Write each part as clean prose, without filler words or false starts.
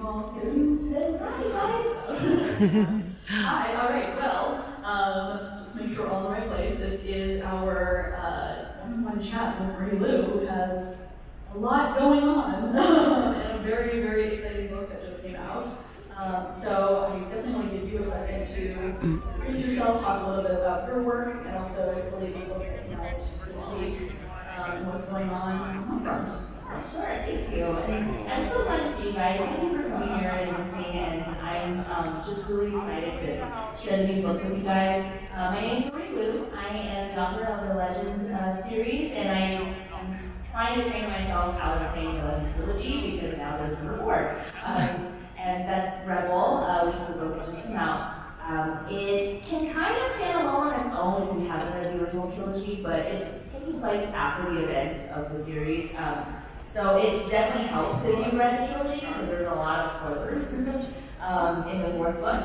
all good? Hi, guys. Hi, all right, well, let's make sure we're all in the right place. This is our one-on-one chat with Marie Lou, who has a lot going on and a very, very exciting book that just came out. So I definitely want to give you a second to introduce yourself, talk a little bit about your work, and also the latest book that came out this week, and what's going on front. Sure, thank you. And I'm so glad to see you guys. Thank you for coming here and listening, and I'm just really excited to share the new book with you guys. My name is Marie Lou. I am the author of the Legend series, and I am trying to train myself out of saying the Legend trilogy because now there's number 4. And that's Rebel, which is the book that just came out. It can kind of stand alone on its own if you haven't read the original trilogy, but it's taking place after the events of the series. So it definitely helps if you read the trilogy because there's a lot of spoilers in the 4th book.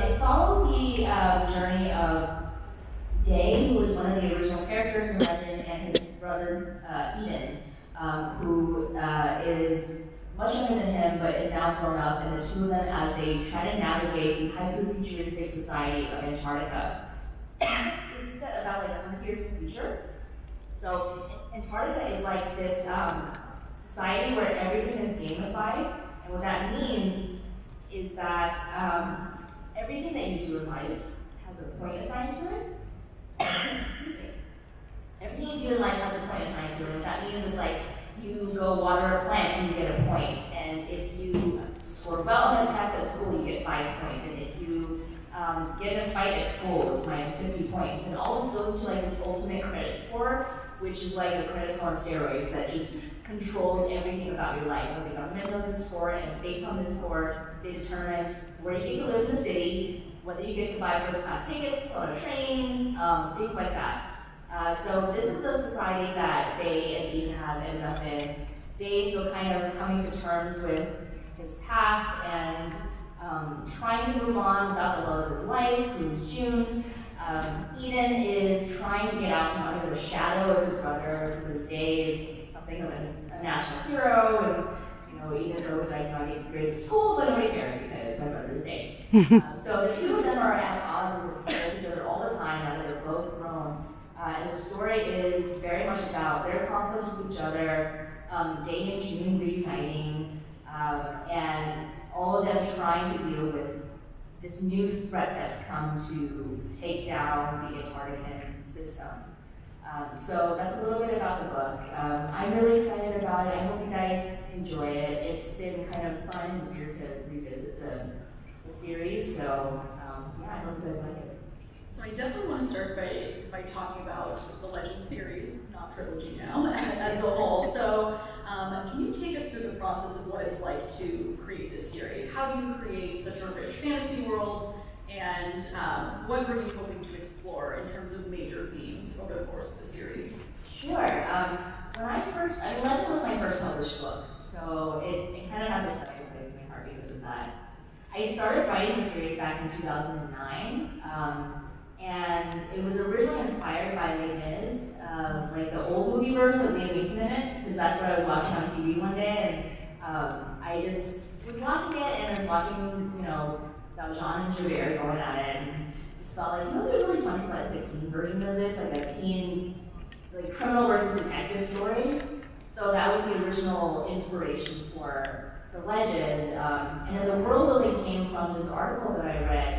It follows the journey of Day, who was one of the original characters in Legend, and his brother Eden, who is much younger than him but is now grown up, and the two of them as they try to navigate the hyper-futuristic society of Antarctica. It's set about like 100 years in the future. So Antarctica is like this society where everything is gamified, and what that means is that everything that you do in life has a point assigned to it. Excuse me. Everything you do in life has a point assigned to it, which that means is like you go water a plant and you get a point, and if you score well on a test at school, you get 5 points, and if you get in a fight at school, it's minus 50 points, and all this goes to like this ultimate credit score, which is like a credit score on steroids that just controls everything about your life. But the government knows the score, and based on this score, they determine where you get to live in the city, whether you get to buy first-class tickets on a train, things like that. So this is the society that Day and Eden have ended up in. Day is still kind of coming to terms with his past and trying to move on without the love of his life, who's June. Eden is trying to get out from under the shadow of his brother, because Day is something of a national hero, and Eden goes like, I get grades at school, but nobody cares because my brother's Day. So the two of them are at odds with each other all the time now that they're both grown. And the story is very much about their conflicts with each other, Day and June reuniting, and all of them trying to deal with this new threat that's come to take down the Antarctican system. So that's a little bit about the book. I'm really excited about it. I hope you guys enjoy it. It's been kind of fun and weird to revisit the series, so yeah, I hope you guys like it. So I definitely want to start by talking about the Legend series, not trilogy now, as a whole. So can you take us through the process of what it's like to create this series? How do you create such a rich fantasy world, and what were you hoping to explore in terms of major themes over the course of the series? Sure. When Legend was my first published book, so it kind of has a special place in my heart because of that. I started writing the series back in 2009. And it was originally inspired by Les Mis, like the old movie version with Liam Neeson in it, because that's what I was watching on TV one day, and I just was watching it, and I was watching, Valjean and Javert going at it, and just felt like, it'd be really fun to like a teen version of this, like a teen, like criminal versus detective story. So that was the original inspiration for the Legend, and then the world building came from this article that I read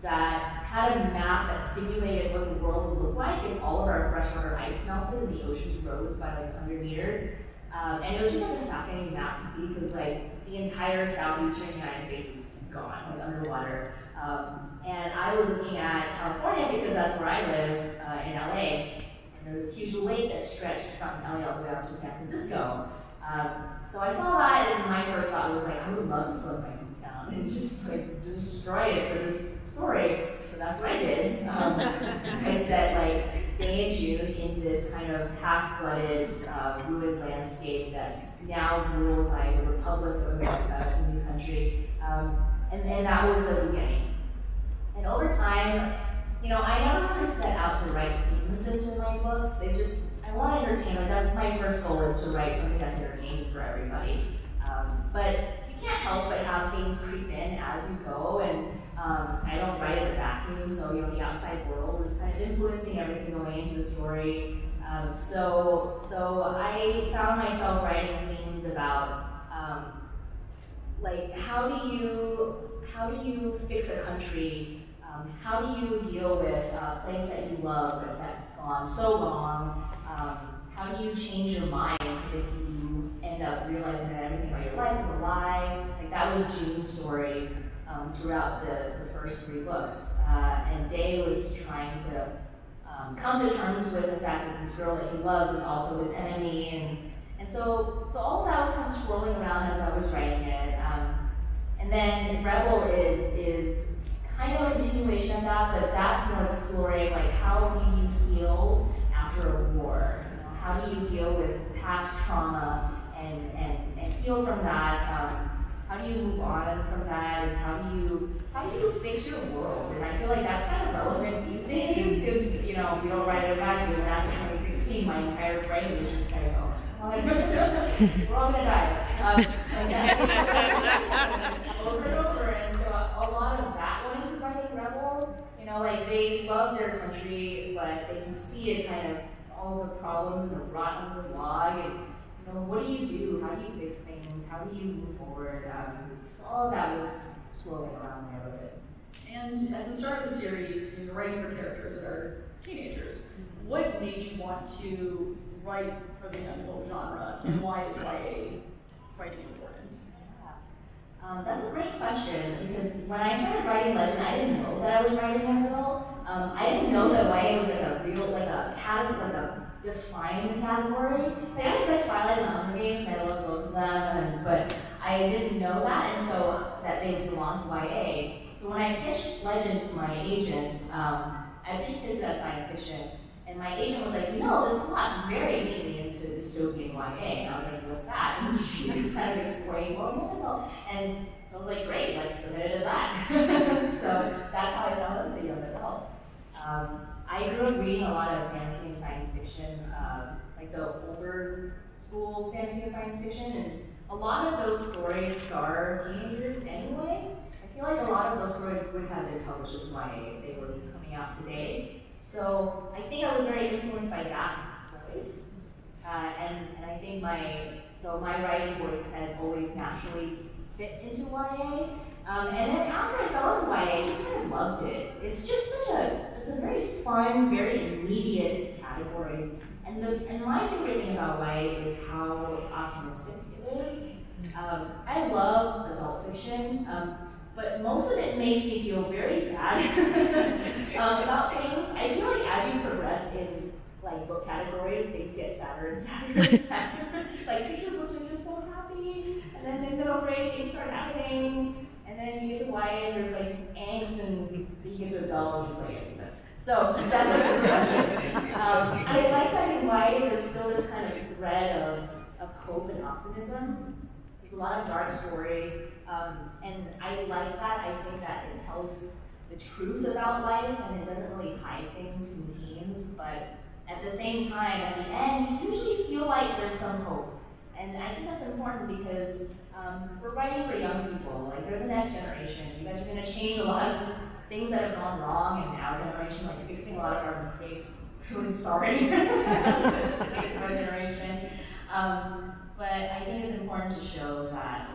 that had a map that simulated what the world would look like if all of our freshwater ice melted and the ocean rose by like 100 meters. And it was just like a fascinating map to see because like the entire southeastern United States was gone, like underwater. And I was looking at California because that's where I live in LA. And there was this huge lake that stretched from LA all the way up to San Francisco. So I saw that, and my first thought was like, I would love to float my boot down and just like destroy it for this story. So that's what I did. I set like Day and June in this kind of half-flooded, ruined landscape that's now ruled by the Republic of America, it's a new country. And that was the beginning. And over time, I never really set out to write themes into my books. I want to entertain. Like that's my first goal is to write something that's entertaining for everybody. But you things creep in as you go, and I don't write in a vacuum, so the outside world is kind of influencing everything going into the story. So I found myself writing themes about like how do you fix a country? How do you deal with a place that you love but that's gone so long? How do you change your mind if you end up realizing that everything about your life is a lie? Like that was June's story throughout the first 3 books. And Day was trying to come to terms with the fact that this girl that he loves is also his enemy. And so all of that was kind of swirling around as I was writing it. And then Rebel is kind of a continuation of that, but that's more exploring like how do you heal after a war? How do you deal with past trauma and heal from that? How do you move on from that? And how do you fix your world? And I feel like that's kind of relevant these days because if you don't write it back, and after 2016, my entire brain was just kind of we're all gonna die. Over and over, and so a lot of that went into writing Rebel. Like they love their country, but they can see it kind of all the problems and the rot under the log. And what do you do? How do you fix things? How do you move forward? So all of that was swirling around there a little bit. And at the start of the series, you're writing for characters that are teenagers. What made you want to write for the young adult genre, and why is YA writing important? That's a great question, because when I started writing Legend, I didn't know that I was writing young adult. I didn't know that YA was like a real, like a defined category. Like I read Twilight and the Hunger Games, and I love both of them, but I didn't know that, and so that they belonged to YA. So when I pitched Legend to my agent, I pitched this as science fiction, and my agent was like, this slots very neatly into dystopian YA. And I was like, what's that? And she was kind of exploring, well. And I was like, great, let's submit it as that. So that's how I found it as a young adult. I grew up reading a lot of fantasy and science fiction, like the older school fantasy and science fiction, and a lot of those stories scar teenagers anyway. I feel like a lot of those stories would have been published as YA if they were coming out today. So I think I was very influenced by that voice, and I think my writing voice had always naturally fit into YA. And then after I fell into YA, I just kind of loved it. It's just it's a very fun, very immediate category. And my favorite thing about YA is how optimistic it is. I love adult fiction. But most of it makes me feel very sad about things. I feel like as you progress in like book categories, things get sadder and sadder and sadder. Like picture books are just so happy, and then in middle grade things start happening, and then you get to YA and there's like angst, and you get to adult and just like everything. So that's like a progression. I like that in YA there's still this kind of thread of hope and optimism. There's a lot of dark stories. And I like that. I think that it tells the truth about life and it doesn't really hide things from teens, but at the same time, at the end, you usually feel like there's some hope. And I think that's important because we're writing for young people. Like, they're the next generation. You guys are going to change a lot of things that have gone wrong in our generation, like fixing a lot of our mistakes. Really sorry. Mistakes of our generation. But I think it's important to show that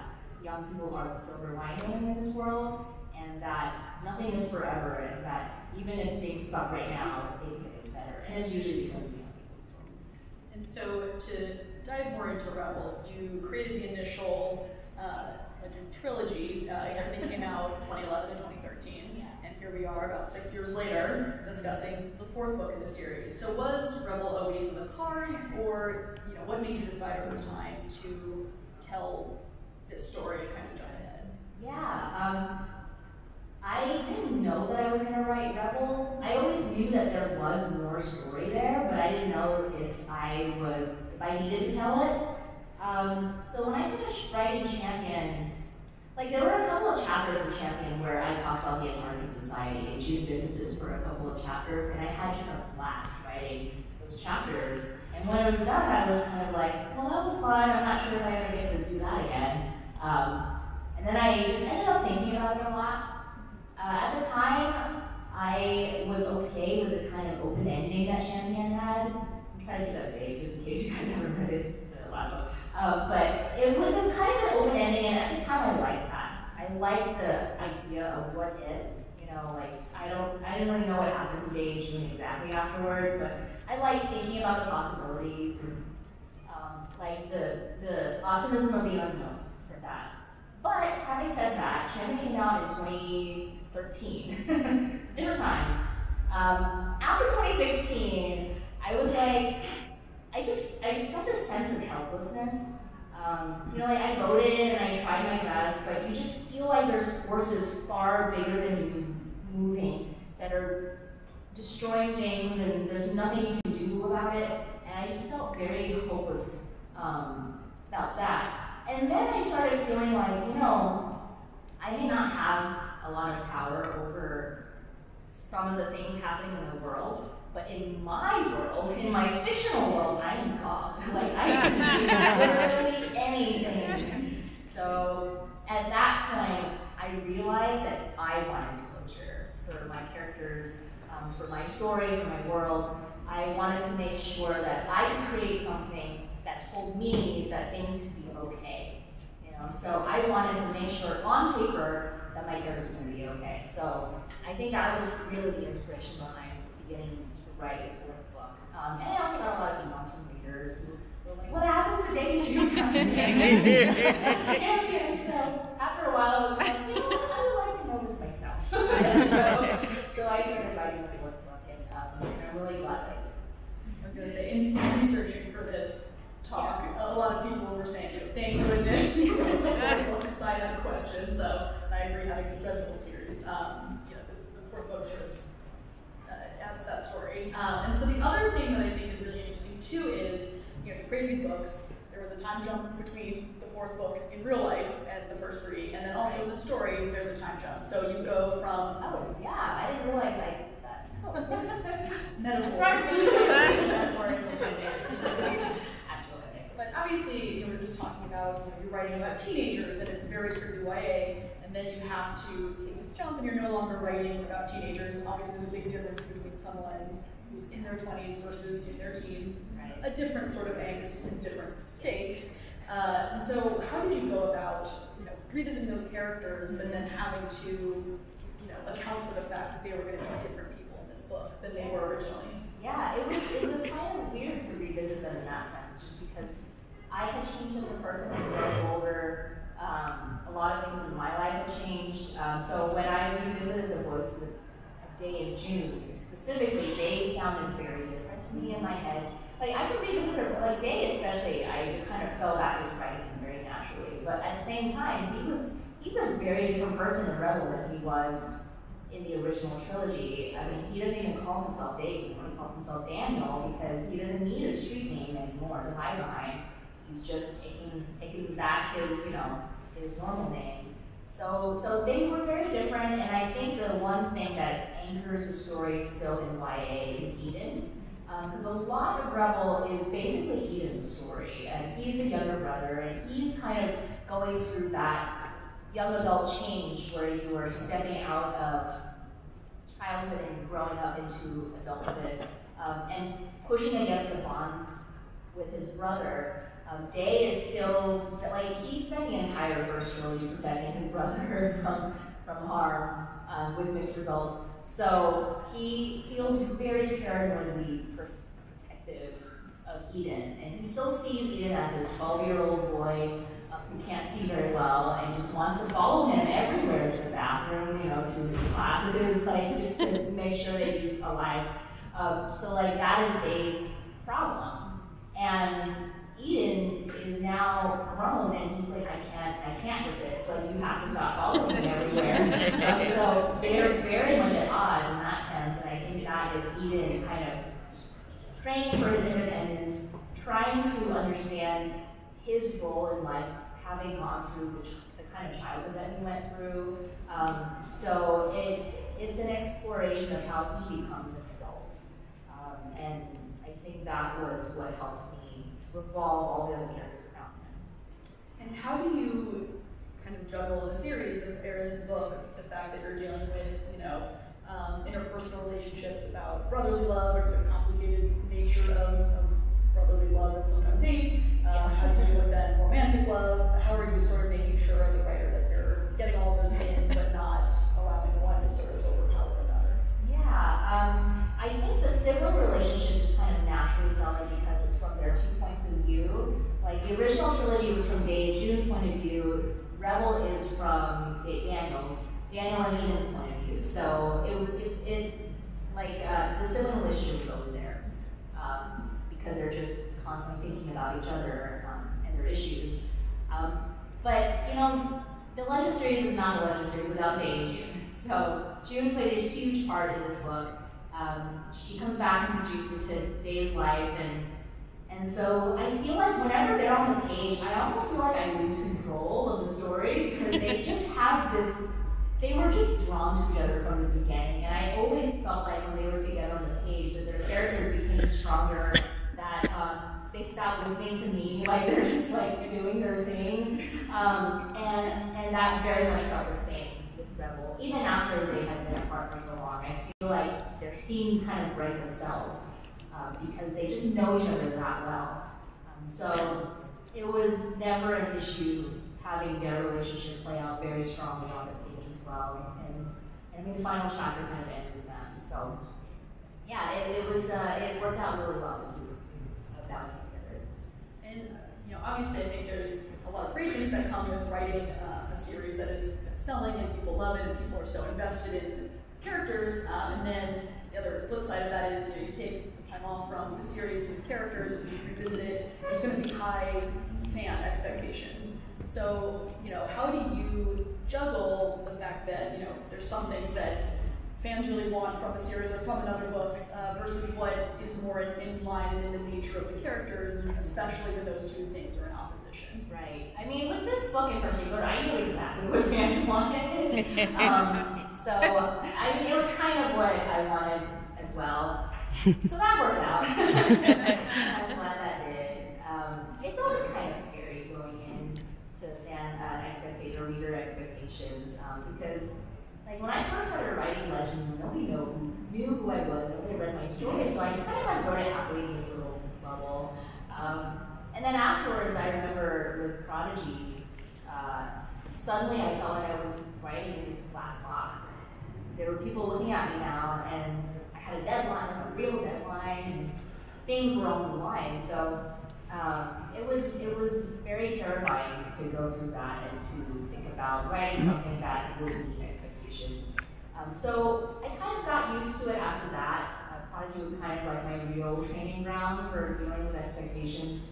young people are the silver lining in this world, and that nothing is forever, and that even if things suck right now, they can get better. And it's usually because of young people. And so to dive more into Rebel, you created the initial Legend trilogy. Everything came out 2011 and 2013, and here we are about 6 years later discussing the 4th book in the series. So was Rebel always in the cards, or what made you decide over time to tell this story kind of jump ahead? Yeah, I didn't know that I was going to write Rebel. I always knew that there was more story there, but I didn't know if I needed to tell it. So when I finished writing Champion, like there were a couple of chapters of Champion where I talked about the Antarctic Society and June businesses for a couple of chapters, and I had just a blast writing those chapters. And when it was done, I was kind of like, well, that was fun. I'm not sure if I ever get to do that again. And then I just ended up thinking about it a lot. At the time, I was okay with the kind of open ending that Champagne had. I'm trying to keep that vague just in case you guys haven't read it, the last one. But it was a kind of an open ending, and at the time I liked that. I liked the idea of what if, you know, like I didn't really know what happened to Day and June exactly afterwards, but I liked thinking about the possibilities and like the optimism of the unknown for that. But having said that, Champagne came out in 2013, different time. After 2016, I was like, I just felt a sense of helplessness. You know, like I voted and I tried my best, but you just feel like there's forces far bigger than you moving that are destroying things, and there's nothing you can do about it. And I just felt very hopeless about that. And then I started feeling like, you know, I may not have a lot of power over some of the things happening in the world, but in my world, in my fictional world, I am God. Like, I can do literally anything. So at that point, I realized that I wanted closure for my characters, for my story, for my world. I wanted to make sure that I could create something that told me that things could be okay. You know, so I wanted to make sure on paper that my characters were going to be okay. So I think that was really the inspiration behind beginning to write the fourth book. And I also got a lot of emails from readers who were like, "What happens to Day and June?" Champion. So after a while, I was like, you know what? I would like to know this myself. so I started writing the fourth book, and I'm really glad that I did. I was going to say, in researching for this talk, a lot of people were saying, you know, thank goodness you wrote the fourth book and side up question. So I agree, having read the whole series, you know, the fourth book sort of adds that story. And so the other thing that I think is really interesting too is, you know, you create these books. There was a time jump between the fourth book in real life and the first three, and then also in the story, there's a time jump. So you go from I didn't realize I did that. metaphor. But obviously, you know, we're just talking about, you know, you're writing about teenagers, and it's very strict YA, and then you have to take this jump, and you're no longer writing about teenagers. Obviously, there's a big difference between someone who's in their 20s versus in their teens. A different sort of angst in different states. And so, how did you go about, you know, revisiting those characters, but then having to, you know, account for the fact that they were going to be different people in this book than they were originally? Yeah, it was kind of weird to revisit them in that sense, just because I had changed as a person, I'd grown older. A lot of things in my life had changed. So when I revisited the voices of Day and June, specifically, they sounded very different to me in my head. Like, I could revisit her, but like Day especially, I just kind of fell back into writing him very naturally. But at the same time, he's a very different person in Rebel than he was in the original trilogy. I mean, he doesn't even call himself Dave anymore. He calls himself Daniel because he doesn't need a street name anymore to hide behind. He's just taking back his, you know, his normal name. So they were very different, and I think the one thing that anchors the story still in YA is Eden. Because a lot of Rebel is basically Eden's story, and he's the younger brother, and he's kind of going through that young adult change where you are stepping out of childhood and growing up into adulthood, and pushing against the bonds with his brother. Day is still, like, he spent the entire first trilogy protecting his brother from harm, with mixed results. So he feels very paranoidly protective of Eden, and he still sees Eden as this 12-year-old boy who can't see very well and just wants to follow him everywhere, to the bathroom, you know, to his classes, like, just to make sure that he's alive. So like, that is Day's problem. And Eden is now grown, and he's like, I can't do this. Like, you have to stop following me everywhere. So they're very much at odds in that sense, and I think that is Eden kind of training for his independence, trying to understand his role in life, having gone through the kind of childhood that he went through. So it's an exploration of how he becomes an adult, and I think that was what helped me revolve all the other characters around him. And how do you kind of juggle in a series of Aaron's book, the fact that you're dealing with, interpersonal relationships about brotherly love, or the complicated nature of brotherly love and sometimes hate. How do you deal with that in romantic love? How are you sort of making sure as a writer that you're getting all of those in, but not allowing one to sort of overpower another? Yeah, I think the sibling relationship just kind of naturally fell in because it's from their 2 points of view. Like the original trilogy was from Day and June's point of view. Rebel is from Daniel and Enid's point of view. So the sibling relationship was always there because they're just constantly thinking about each other and their issues. But the Legend series is not a Legend series without Day and June. So June plays a huge part in this book. She comes back into Day's life, and so I feel like whenever they're on the page, I almost feel like I lose control of the story because they just have this. They were just drawn together from the beginning, and I always felt like when they were together on the page that their characters became stronger, that they stopped listening to me, like they're just like doing their thing, and that very much felt the same with Rebel. Even after they had been apart for so long, I feel like their scenes kind of write themselves because they just know each other that well. So it was never an issue having their relationship play out very strongly on the page as well. And I mean, the final chapter kind of ends with them. So yeah, it worked out really well to balance together. And obviously, I think there's a lot of great things that come with writing a series that is selling and people love it and people are so invested in the characters. And then the other flip side of that is you take some time off from the series and these characters and you revisit it. There's going to be high fan expectations. So how do you juggle the fact that there's some things that fans really want from a series or from another book versus what is more in line and in the nature of the characters, especially when those two things are in opposition. Right. I mean, with this book in particular, I knew exactly what fans wanted. So it was kind of what I wanted as well. So that worked out. I'm glad that did. It's always kind of scary going into fan expectation or reader expectations because like when I first started writing Legend, nobody knew who I was, nobody read my story, so I just kind of like wrote it happily in this little bubble. And then afterwards, I remember with Prodigy, suddenly I felt like I was writing in this glass box. There were people looking at me now, and I had a deadline, a real deadline, and things were on the line. So it was very terrifying to go through that and to think about writing something that would meet expectations. So I kind of got used to it after that. Prodigy was kind of like my real training ground for dealing with expectations.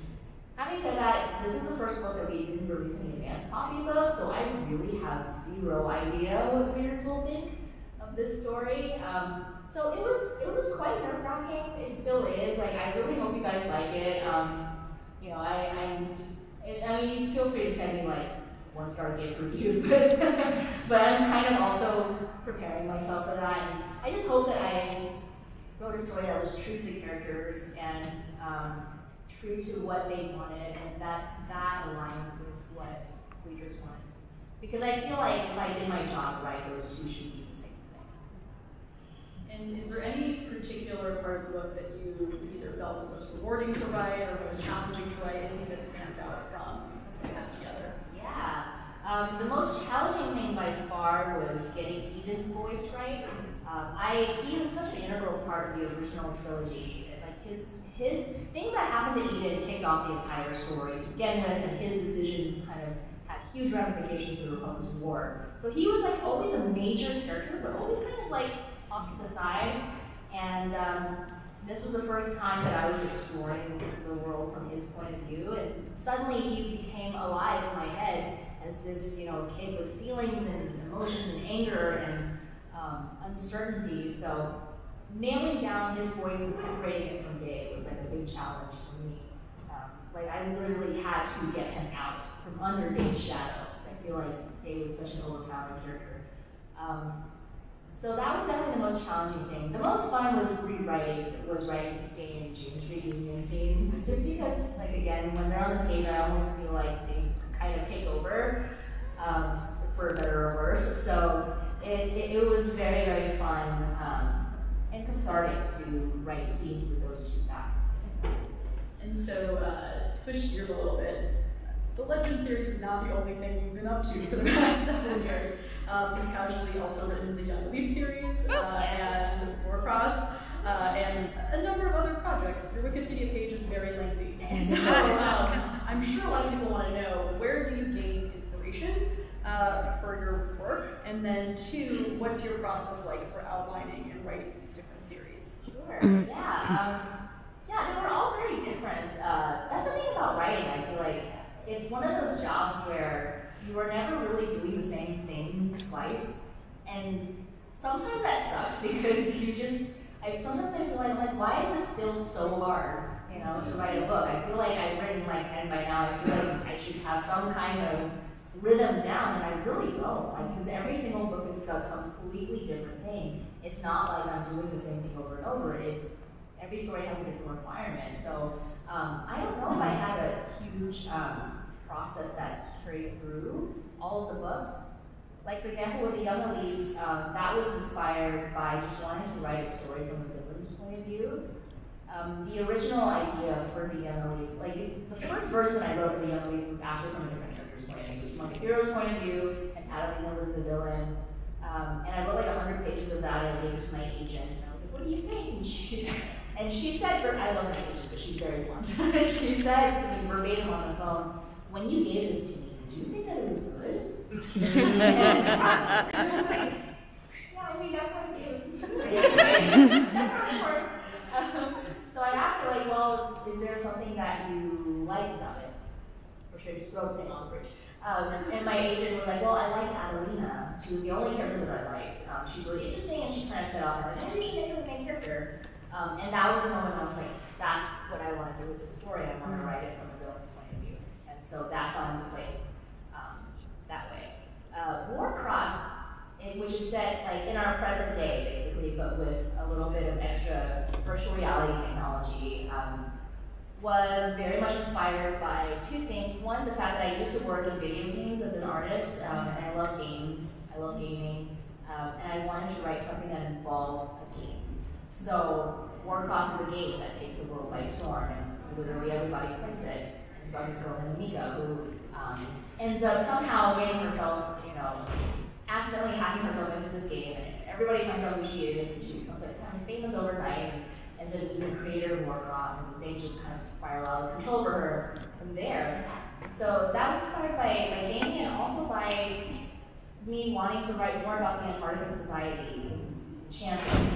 Having said that, this is the first book that we didn't release any advance copies of, so I really have zero idea what readers will think of this story. So it was quite nerve-wracking. It still is. Like I really hope you guys like it. I mean, feel free to send me like 1-star gift reviews, but I'm kind of also preparing myself for that. And I just hope that I wrote a story that was true to the characters and true to what they wanted, and that aligns with what readers want. Because I feel like if I did my job right, those two should be the same thing. And is there any particular part of the book that you either felt was most rewarding to write or most challenging to write, anything that stands out from putting this together? Yeah. The most challenging thing by far was getting Eden's voice right. He was such an integral part of the original trilogy. Like his things that happened to Eden kicked off the entire story to begin with, and his decisions kind of had huge ramifications for the Republic's war. So he was like always a major character, but always kind of like off to the side. And this was the first time that I was exploring the world from his point of view, and suddenly he became alive in my head as this, kid with feelings and emotions and anger and uncertainty. So nailing down his voice and separating it from Day was like a big challenge for me. I literally had to get him out from under Day's shadow. I feel like Day was such an overpowering character. So that was definitely the most challenging thing. The most fun was writing Day and June's reunion scenes, just because, again, when they're on the page, I almost feel like they kind of take over. for better or worse. So it was very, very fun and cathartic to write scenes with those two back. And so, to switch gears a little bit, the Legend series is not the only thing you've been up to for the past 7 years. You've casually also written the Young Elite series and Warcross and a number of other projects. Your Wikipedia page is very lengthy. So I'm sure a lot of people want to know, where do you gain inspiration for your work? And then two, what's your process like for outlining and writing these different series? Sure, yeah. Yeah, they were all very different. That's the thing about writing, I feel like. It's one of those jobs where you are never really doing the same thing twice, and sometimes that sucks because sometimes I feel like, why is it still so hard, to write a book? I feel like I've written my pen by now. I feel like I should have some kind of rhythm down, and I really don't, because every single book is a completely different thing. It's not like I'm doing the same thing over and over. Every story has a different requirement. So I don't know if I have a huge process that's carried through all of the books. Like, for example, with the Young Elites, that was inspired by just wanting to write a story from the villain's point of view. The original idea for the Young Elites, like the first verse that I wrote in the Young Elites was actually from a different character's point of view. From like the hero's point of view, and Adelina was the villain. And I wrote like 100 pages of that, and I gave it to my agent, and I was like, what do you think? And she said, I love my agent, but she's very blunt. She said to me verbatim on the phone, when you gave this to me, did you think that it was good? Yeah, I mean, that's why I gave it to you. So I asked her, like, well, is there something that you liked about it? Or should I just throw the thing on the bridge? And my agent was like, well, I liked Adelina. She was the only character that I liked. She's really interesting, and she kind of set off, and like, maybe you should make her the main character. And that was the moment I was like, that's what I want to do with the story. I want to write it from the villain's point of view. And so that fell into place that way. Warcross, which is set like in our present day, basically, but with a little bit of extra virtual reality technology, was very much inspired by two things. One, the fact that I used to work in video games as an artist, and I love games. I love gaming, and I wanted to write something that involved a game. So Warcross is a game that takes the world by storm, and literally everybody plays it. And so this girl named Mika, who ends up somehow getting herself, accidentally hacking herself into this game, and everybody finds out who she is, and she becomes like kind of famous overnight, and then even the creator of Warcross, and things just kind of spiral out of control for her from there. So that was inspired by gaming, and also by me wanting to write more about the Antarctica Society chances.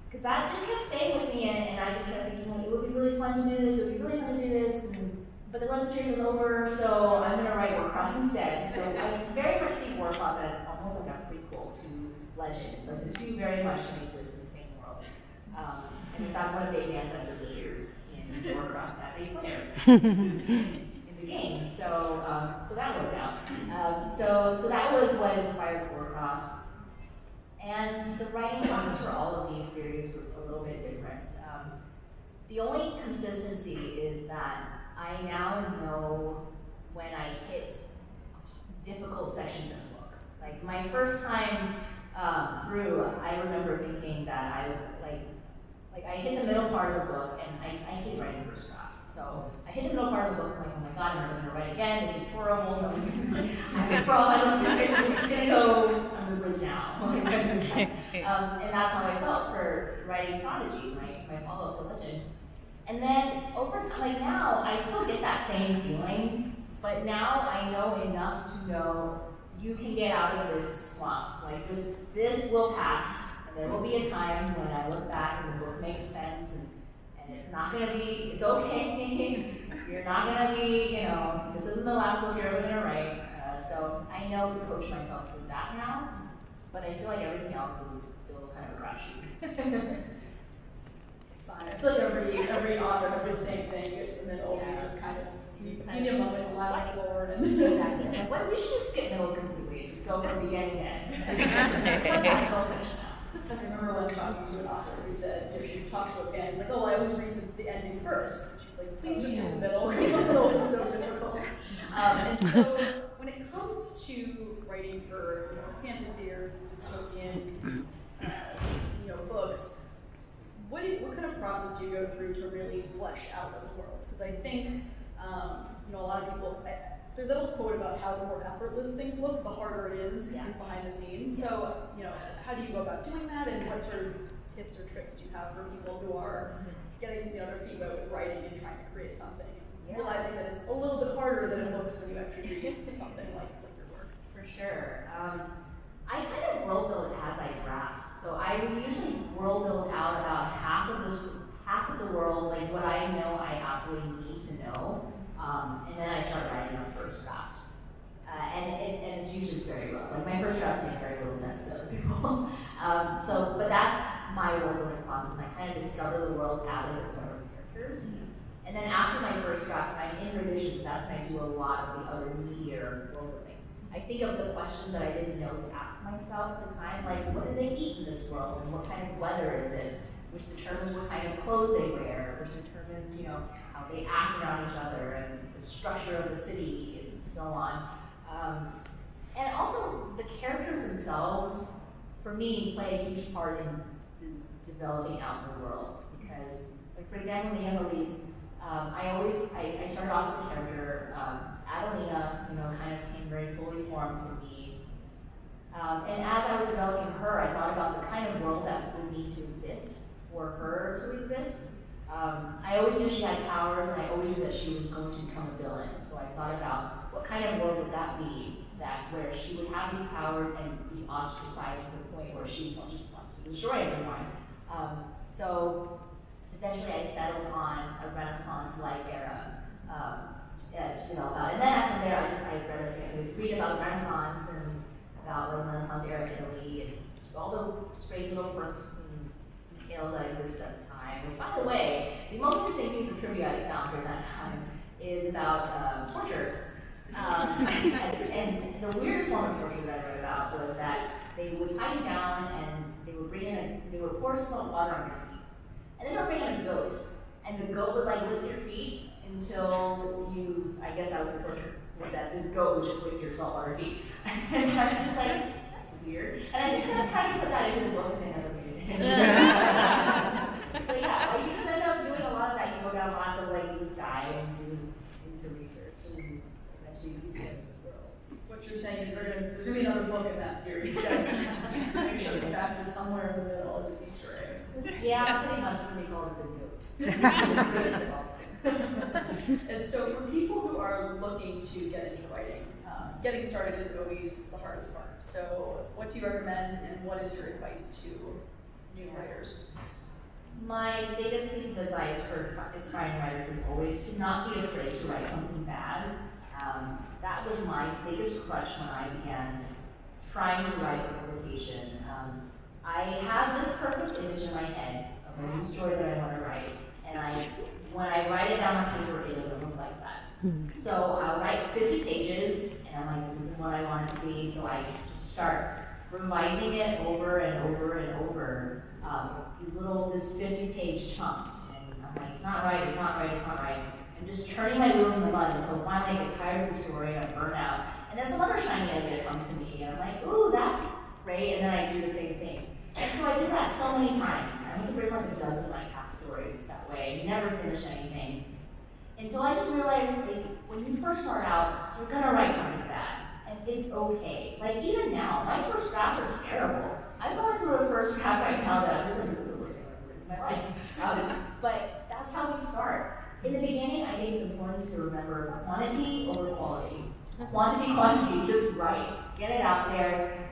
Because that just kept staying with me, and I just kept thinking, it would be really fun to do this, it would be really fun to do this, but the legislature was over, so I'm going to write Warcross instead. So I very much see Warcross as almost like a prequel to Legend. Like the two very much can exist in the same world. And in fact, one of Dave's ancestors appears in Warcross as a player in the game. So that worked out. So that was what inspired Warcross. And the writing process for all of these series was a little bit different. The only consistency is that I now know when I hit difficult sections in the book. Like my first time through, I remember thinking that I hit the middle part of the book, and I hate writing first drafts. So I hit the middle part of the book, I'm like, oh my god, I'm never gonna write again. This is horrible. I'm fraud. I'm just gonna go on the bridge now. And that's how I felt for writing Prodigy, my follow-up to Legend. And then over time, like now, I still get that same feeling, but now I know enough to know you can get out of this swamp. Like this will pass, and there will be a time when I look back and the book makes sense, and it's not gonna be, it's okay. You're not gonna be, this isn't the last book you're ever gonna write. So I know to coach myself through that now, but I feel like everything else is still kind of a crapshoot. I feel like every author does the same thing in the middle. You just kind of you need a moment to lie on the floor and exactly. Like, what we should just skip middles completely, just go from beginning to end. I remember once talking to an author who said she talked to a fan, he's like, oh, I always read the ending first. And she's like, please just read the middle because the middle is so difficult. And so when it comes to writing for fantasy or dystopian books, what kind of process do you go through to really flesh out those worlds? Because I think a lot of people, there's an old quote about how the more effortless things look, the harder it is behind the scenes. So how do you go about doing that, and what sort of tips or tricks do you have for people who are getting their feet wet with writing and trying to create something, and realizing that it's a little bit harder than it looks when you actually read something like your work? For sure. I kind of world build as I draft. So I usually world build out about half of the world, like what I know I absolutely need to know, and then I start writing my first draft. And it's usually very rough. Like my first drafts make very little sense to other people. But that's my world building process. I kind of discover the world as I discover characters. And then after my first draft, I'm in revisions. That's when I do a lot of the other meatier world building. I think of the questions that I didn't know to ask myself at the time, like what do they eat in this world, and what kind of weather is it, which determines what kind of clothes they wear, which determines how they act around each other, and the structure of the city, and so on. And also the characters themselves, for me, play a huge part in developing out the world. Because, like for example, in the Younger Leads, I started off with the character Adelina, kind of came very fully formed to me. And as I was developing her, I thought about the kind of world that would need to exist for her to exist. I always knew she had powers, and I always knew that she was going to become a villain. So I thought about what kind of world would that be, where she would have these powers and be ostracized to the point where she just wants to destroy everyone. So eventually I settled on a Renaissance-like era to develop out. And then from there, I read about the Renaissance and about the Renaissance era Italy, and just all the strange little quirks and details that existed at the time. Which, by the way, the most interesting piece of trivia I found during that time is about torture. And the weirdest form of torture that I read about was that they would tie you down and they would pour salt water on your feet. And then they would bring in a goat, and the goat would lick your feet until I guess that was the torture, that this goat would just lick your saltwater feet. And I was just like, that's weird. And I just kind of tried to put that into the books, and I never made it. So you just end up doing a lot of that. You go down lots of deep dives into research, and eventually use it in this world. So what you're saying is there's going to be another book in that series. Yes. Make sure the staff is somewhere in the middle as an Easter egg. Yeah, pretty much something called the goat. And so for people who are looking to get into writing, getting started is always the hardest part. So what do you recommend, and what is your advice to new writers? My biggest piece of advice for aspiring writers is always to not be afraid to write something bad. That was my biggest crutch when I began trying to write a publication. I have this perfect image in my head of a new story that I want to write, and when I write it down on paper, it doesn't look like that. So I'll write 50 pages, and I'm like, this isn't what I want it to be, so I just start revising it over and over and over. This 50-page chunk, and I'm like, it's not right, it's not right, it's not right. I'm just turning my wheels in the mud until finally I get tired of the story and I burn out. And then some other shiny idea comes to me, and I'm like, ooh, that's great, and then I do the same thing. And so I did that so many times. I must have written like a dozen half stories that way, and never finish anything. Until I just realized, when you first start out, you're gonna write something bad, and it's okay. Even now, my first drafts are terrible. I'm going through a first draft right now that I'm just like, this is the worst thing I've ever written in my life. But that's how we start. In the beginning, I think it's important to remember quantity over quality. Quantity, just write. Get it out there,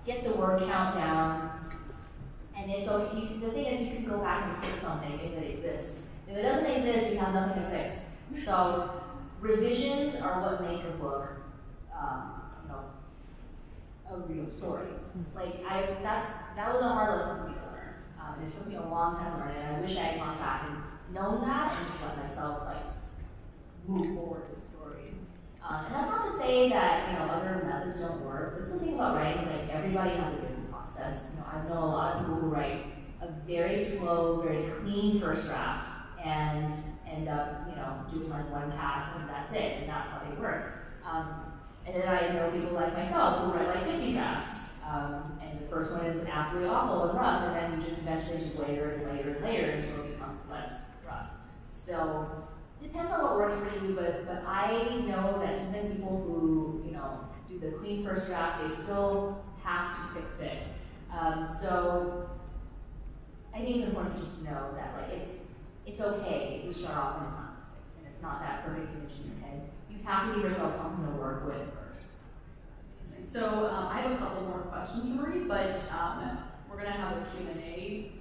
get the word count down. And the thing is, you can go back and fix something if it exists. If it doesn't exist, you have nothing to fix. So revisions are what make a book, a real story. That was a hard lesson for me to learn. It took me a long time to learn it, and I wish I had gone back and known that and just let myself move forward with stories. And that's not to say that other methods don't work, but something about writing is everybody has a different process. I know a lot of people who write a very slow, very clean first draft and end up doing one pass and that's it, and that's how they work. And then I know people like myself who write like 50 drafts. And the first one is absolutely awful and rough, and then you just eventually just layer and layer and layer until it becomes less rough. So it depends on what works for you, but I know that even people who, do the clean first draft, they still have to fix it. So I think it's important to just know that it's okay if you start off and it's not perfect, and it's not that perfect image in your head. You have to give yourself something to work with first. So I have a couple more questions, Marie, but we're going to have a Q&A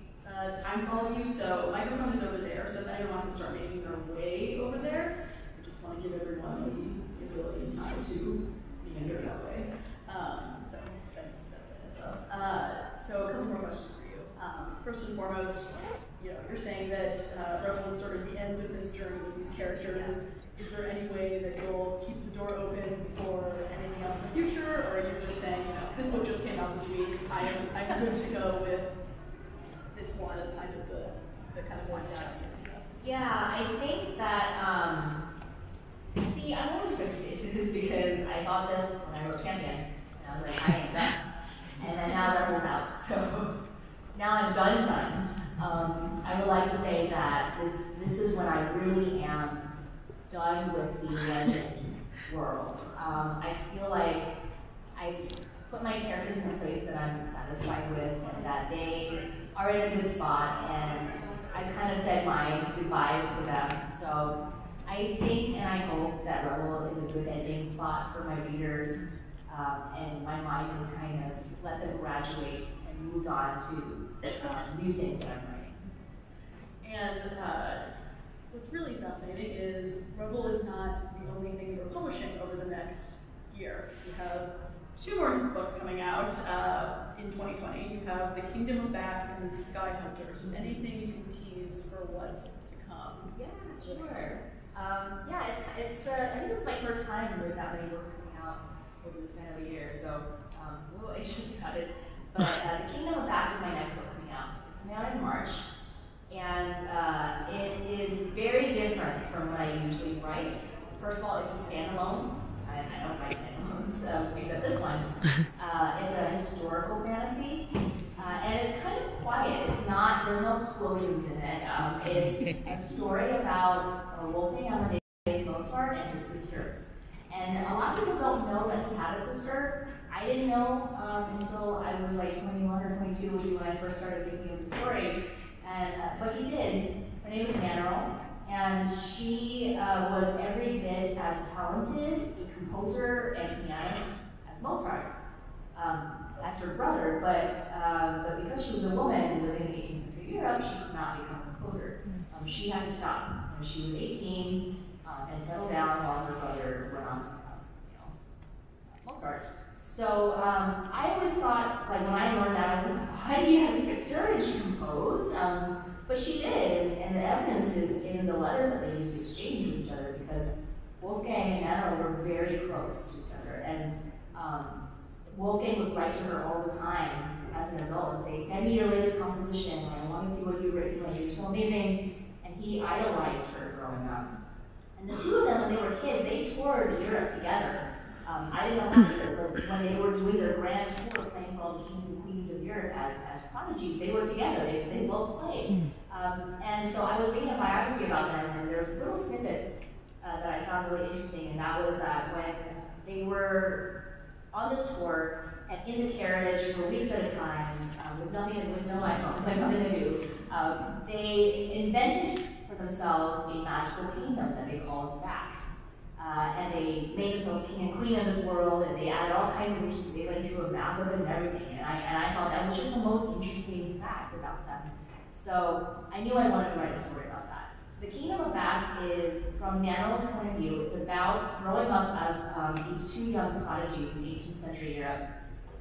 time for all of you. So microphone is over there, so if anyone wants to start making their way over there, I just want to give everyone the ability and time to meander that way. So that's it. So a couple more questions for you. First and foremost, you're saying that Rebel is sort of the end of this journey with these characters. Is there any way that you'll keep the door open for anything else in the future, or are you just saying, this book just came out this week, I'm good to go with this one as kind of the kind of one down? Yeah, I think that, see, I'm always going to say this because I thought this when I wrote Champion, and I was like, I ain't done. And then now Rebel's out, so now I'm done. I would like to say that this is when I really am done with the legend world. I feel like I've put my characters in a place that I'm satisfied with and that they are in a good spot, and I've kind of said my goodbyes to them. So I think and I hope that Rebel is a good ending spot for my readers, and my mind has kind of let them graduate and moved on to new things that I'm writing. And what's really fascinating is Rebel is not the only thing you're publishing over the next year. You have 2 more books coming out in 2020. You have The Kingdom of Back and Sky Hunters. Anything you can tease for what's to come? Yeah, sure. It's I think it's my first time with that many books coming out over the span of a year, so I'm a little anxious about it. But The Kingdom of Back is my next book coming out. It's coming out in March. And it is very different from what I usually write. First of all, it's a standalone. I don't write standalones, except this one. It's a historical fantasy, and it's kind of quiet. There's no explosions in it. It's a story about Wolfgang Amadeus Mozart and his sister. And a lot of people don't know that he had a sister. I didn't know until I was like 21 or 22 when I first started thinking of the story. But he did. Her name was Mannerl, and she was every bit as talented a composer and pianist as Mozart, as her brother. But because she was a woman living in 18th century Europe, she could not become a composer. She had to stop when she was 18 and settle down while her brother went on to become, Mozart. So I always thought, like when I learned that, I was like, why do you have a sister and she composed? But she did, and the evidence is in the letters that they used to exchange with each other, because Wolfgang and Anna were very close to each other, and Wolfgang would write to her all the time as an adult and say, send me your latest composition, I want to see what you've written, like, you're so amazing, and he idolized her growing up. And the two of them, when they were kids, they toured Europe together. I didn't know that either, but when they were doing their grand tour playing for all the kings and queens of Europe as prodigies, they were together, they both played. And so I was reading a biography about them, and there was a little snippet that I found really interesting, and that was that when they were on this tour, and in the carriage for weeks at a time, with no iPhones, like nothing to do, they invented for themselves a magical kingdom that they called Back. And they made themselves king and queen of this world, and they added all kinds of, they like drew a map of it and everything, and I thought that was just the most interesting fact about them. So I knew I wanted to write a story about that. The Kingdom of Back is, from Mannerl's point of view, it's about growing up as these 2 young prodigies in 18th century Europe,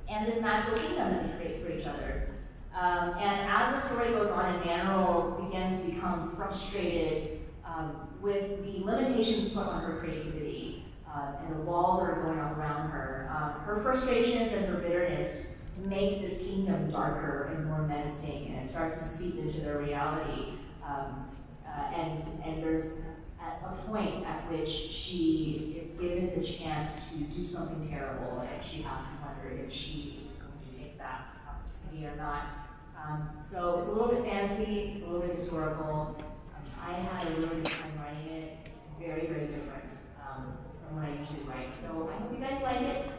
and this magical kingdom that they create for each other. And as the story goes on, and Mannerl begins to become frustrated with the limitations put on her creativity, and the walls that are going up around her. Her frustrations and her bitterness make this kingdom darker and more menacing, and it starts to seep into their reality. And there's at a point at which she is given the chance to do something terrible, and she has to wonder if she is going to take that opportunity or not. So it's a little bit fantasy, it's a little bit historical. I had a really good time writing it. It's very, very different from what I usually write. So I hope you guys like it.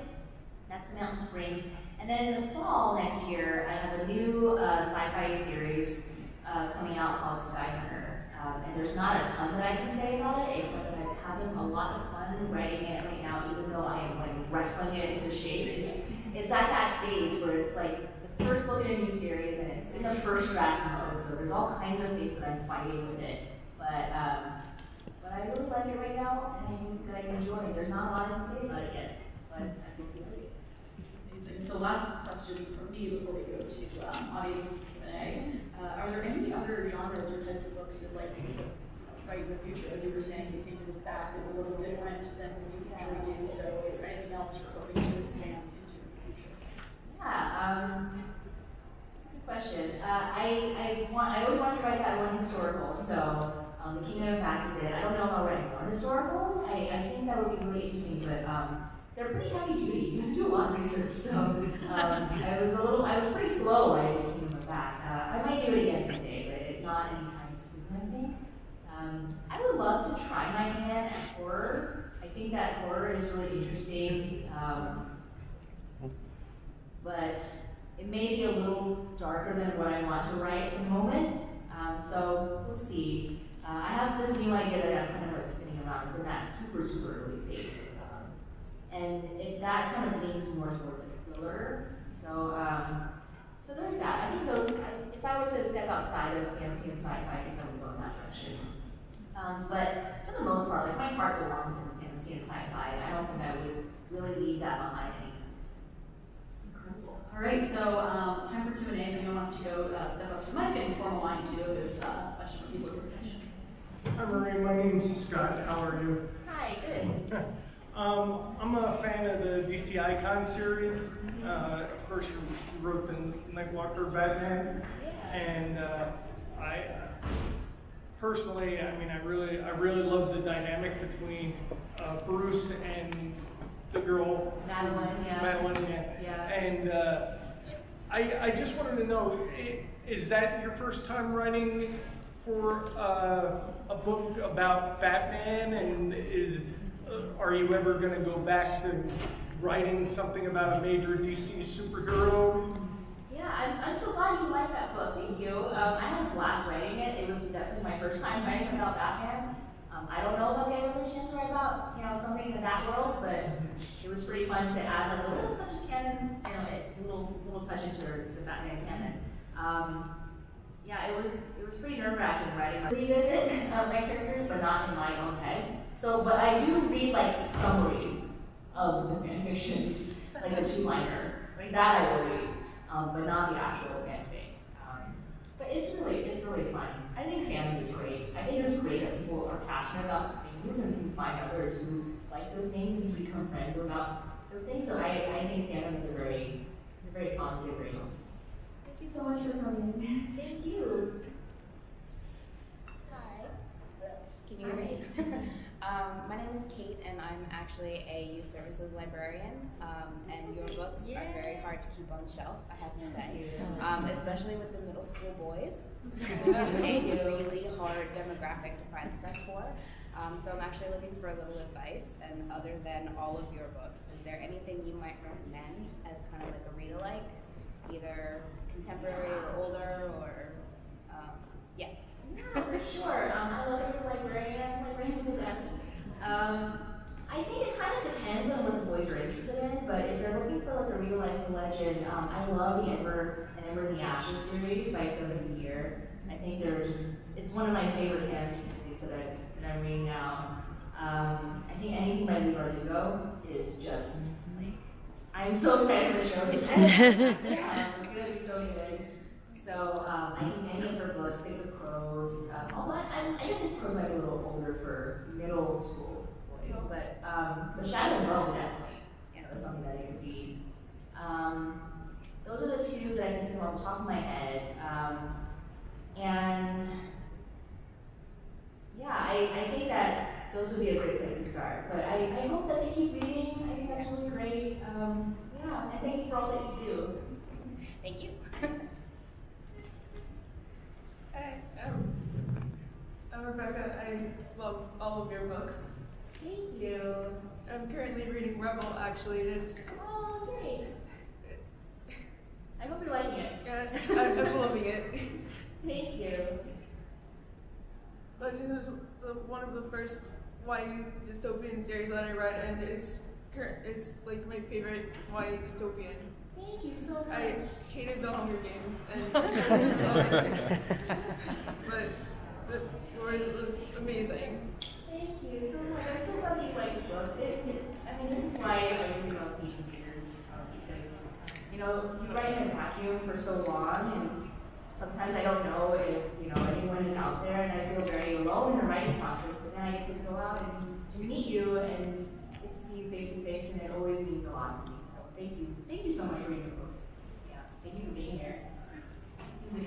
That's Mountain Spring. And then in the fall next year, I have a new sci-fi series coming out called Skyhunter. And there's not a ton that I can say about it, except that I'm having a lot of fun writing it right now, even though I am like wrestling it into shape. It's at that stage where it's like the first book in a new series, and it's in the first draft mode. So there's all kinds of things that I'm fighting with it. But I really like it right now, and I hope you guys enjoy it. There's not a lot I can say about it yet, but I hope you like it. Amazing. So last question from me before we go to audience Q&A. Are there any other genres or types of books you'd like to write in the future? As you were saying, you think the back is a little different than we usually do. So is there anything else you're hoping to expand into in the future? Yeah, that's a good question. I always wanted to write that one historical. So the Kingdom of Back is it. I don't know if I'll write more historical. I think that would be really interesting, but they're pretty heavy duty. You have to do a lot of research. So I was pretty slow writing the Kingdom of Back. I might do it again someday, but not anytime soon, I think. I would love to try my hand at horror. I think that horror is really interesting, but it may be a little darker than what I want to write at the moment. So we'll see. I have this new idea that I'm kind of like spinning around. It's in that super, super early phase. That kind of leans more towards like a thriller. So there's that. I think if I were to step outside of fantasy and sci-fi, I think I would go in that direction. But for the most part, like my heart belongs in fantasy and sci-fi, and I don't think I would really leave that behind anytime soon. Incredible. All right, so time for Q&A. If anyone wants to go step up to the mic and form a line too, if there's questions from people who have questions. Hi Marie, my name's Scott. How are you? Hi, good. I'm a fan of the DC Icon series. Of course, you wrote the Nightwalker Batman, and I personally, I really love the dynamic between Bruce and the girl Madeline, yeah. Madeline, yeah. And I just wanted to know, is that your first time writing for a book about Batman, and are you ever going to go back to writing something about a major DC superhero? Yeah, I'm so glad you liked that book. Thank you. I had a blast writing it. It was definitely my first time writing about Batman. I don't know if I'll get a chance to write about something in that world, but it was pretty fun to add like a little touch of canon, a little touch into the Batman canon. Yeah, it was pretty nerve-wracking writing. I revisit my characters, but not in my own head. But I do read like summaries of the fan fictions, like a two-liner. That I will read, but not the actual fanfic. But it's really fun. I think fandom is great. I think it's great that people are passionate about things and can find others who like those things and become friends about those things. So I think fandom is a very positive thing. Thank you so much for coming. Thank you. Hi. Can you hear me? My name is Kate, and I'm actually a youth services librarian. And your books are very hard to keep on the shelf, I have to say, especially with the middle school boys, which is a really hard demographic to find stuff for. So I'm actually looking for a little advice. And other than all of your books, is there anything you might recommend as kind of like a read-alike, either contemporary or older, or yeah? Yeah, for sure. I love that you're a librarian. Librarians do the best. I think it kind of depends on what the boys are interested in, but if they're looking for like a real life legend, I love the Ember in the Ashes series by 17 Year. I think it's one of my favorite fantasy series that I'm reading now. I think anything by Lee Bardugo is just like, I'm so excited for the show. It's gonna be so good. So I think many of her books, Six of Crows, I guess Six of Crows might be a little older for middle school boys, but Shadow and Bone definitely, is something that I could read. Those are the two that I can think of off the top of my head. And yeah, I think that those would be a great place to start. But I hope that that you do. Thank you. Hi, I'm Rebecca. I love all of your books. Thank you. I'm currently reading Rebel, actually. It's Oh, great. I hope you're liking it. yeah, I'm loving it. Thank you. Legend is one of the first YA dystopian series that I read, and it's like my favorite YA dystopian. Thank you so much. I hated the Hunger Games, and but the Lord was amazing. Thank you so much. I'm so glad that you like the books. I mean, this is why I really love being readers, because, you know, you write in a vacuum for so long, and sometimes I don't know if, you know, anyone is out there, and I feel very alone in the writing process, but then I get to go out and meet you and get to see you face to face, and it always means a lot to me. So thank you. Thank you so much for reading the books. Yeah, thank you for being here.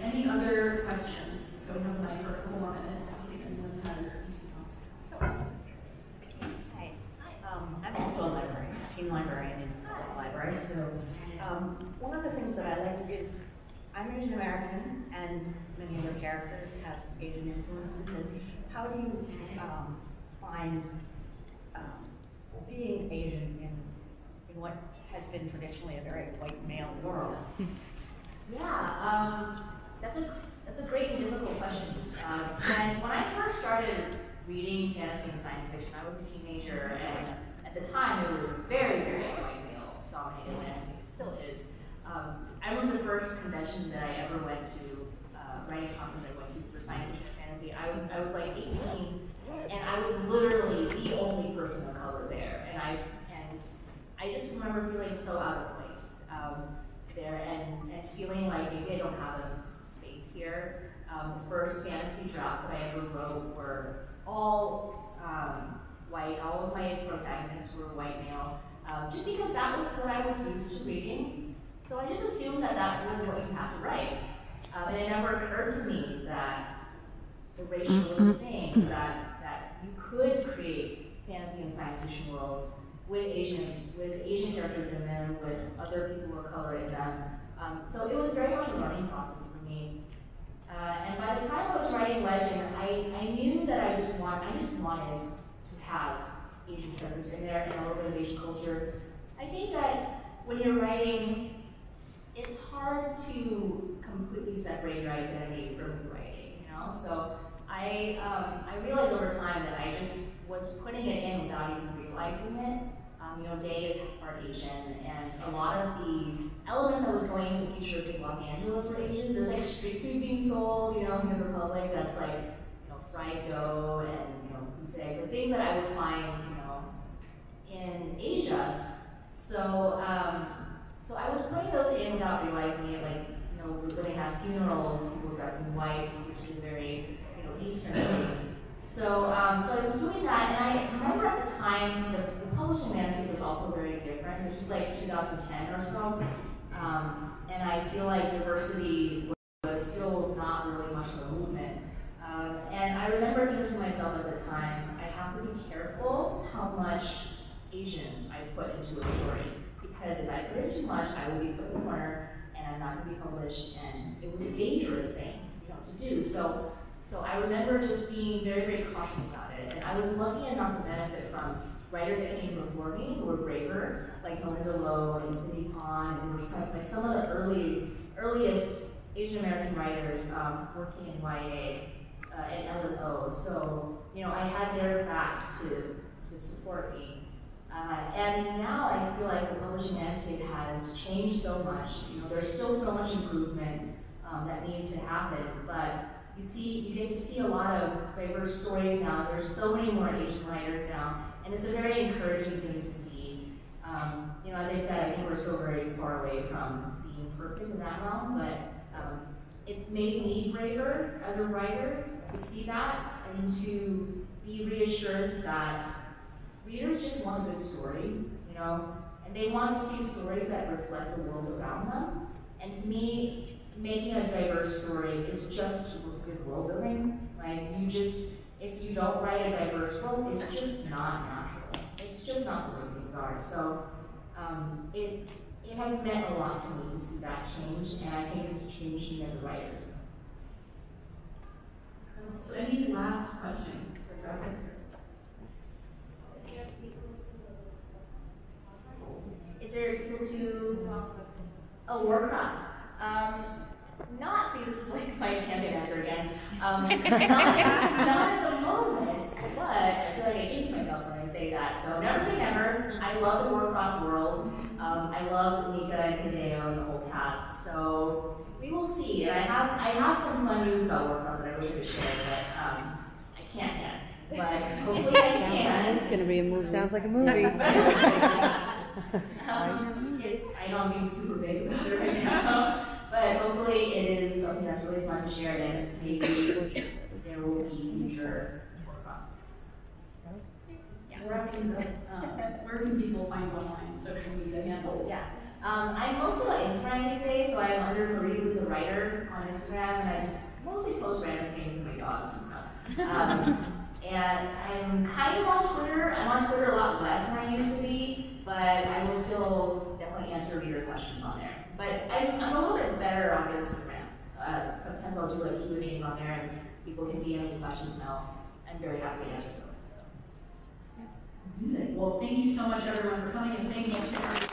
Any other questions? So we have the mic for a couple more minutes in case anyone has anything else. Hi. I'm also a librarian, teen librarian in the library. So one of the things that I like is I'm Asian American, and many other characters have Asian influences. And how do you find being Asian in what has been traditionally a very white male world? Yeah, that's a great and difficult question. When I first started reading fantasy and science fiction, I was a teenager, and at the time it was very, very white male dominated landscape. It still is. I remember the first convention that I ever went to, writing conference I went to for science fiction and fantasy. I was like 18, and I was literally the only person of color there, and I just remember feeling so out of place there, and feeling like maybe I don't have a space here. The first fantasy drafts that I ever wrote were all white. All of my protagonists were white male, just because that was what I was used to reading. So I just assumed that that was what you have to write. And it never occurred to me that the racial thing, that you could create fantasy and science fiction worlds with Asian characters in them, with other people of color in them. So it was very much a learning process for me. And by the time I was writing Legend, I knew that I just wanted to have Asian characters in there and a little bit of Asian culture. I think that when you're writing, it's hard to completely separate your identity from your writing, you know? So I realized over time that I just was putting it in without even realizing it. You know, Day is part Asian, and a lot of the elements that was going into futuristic Los Angeles were Asian. There's like street food being sold, you know, in the Republic that's like, you know, fried dough and, you know, goose eggs, and things that I would find, you know, in Asia. So, so I was putting those in without realizing it. Like, you know, we're going to have funerals, people dress in white, which is a very, you know, Eastern thing. So, so I was doing that, and I remember at the time the publishing landscape was also very different. This was like 2010 or so, and I feel like diversity was still not really much of a movement. And I remember thinking to myself at the time, I have to be careful how much Asian I put into a story, because if I put in too much, I would be put in the corner, and I'm not going to be published, and it was a dangerous thing, you know, to do. So I remember just being very, very cautious about it. And I was lucky enough to benefit from writers that came before me who were braver, like Melinda Lowe and Cindy Pond, and like some of the earliest Asian American writers working in YA and L&O. So, you know, I had their backs to support me. And now I feel like the publishing landscape has changed so much. You know, there's still so much improvement that needs to happen, but you get to see a lot of diverse stories now. There's so many more Asian writers now, and it's a very encouraging thing to see. You know, as I said, I think we're still very far away from being perfect in that realm, but it's made me braver as a writer to see that and to be reassured that readers just want a good story, you know, and they want to see stories that reflect the world around them. And to me, making a diverse story is just good world building. Like, if you don't write a diverse world, it's just not natural. It's just not the way things are. So it it has meant a lot to me to see that change, and I think it's changed me as a writer. So any last questions? Is there a sequel to Warcross? Not, see, this is like my champion answer again. Not at the moment, but I feel like I jinx myself when I say that. So never say never. I love the Warcross world. I love Mika and Hideo and the whole cast. So we will see. And I have some fun news about Warcross that I wish I could share, but I can't yet. But hopefully I can. It's gonna be a movie. Sounds like a movie. I know I'm being super big about it right now, but hopefully it is something that's really fun to share, and maybe there will be future prospects. Wrap things up. Where can people find you online? Social media handles? Yeah. I'm mostly on Instagram these days, so I'm under Marie Lou the Writer on Instagram, and I just mostly post random things with my dogs and stuff. And I'm kind of on Twitter. I'm on Twitter a lot less than I used to be, but I will still definitely answer reader questions on there. But I'm a little bit better on Instagram. Sometimes I'll do like Q&As on there, and people can DM me questions now. I'm very happy to answer those. Amazing. Well, thank you so much, everyone, for coming, and thank you.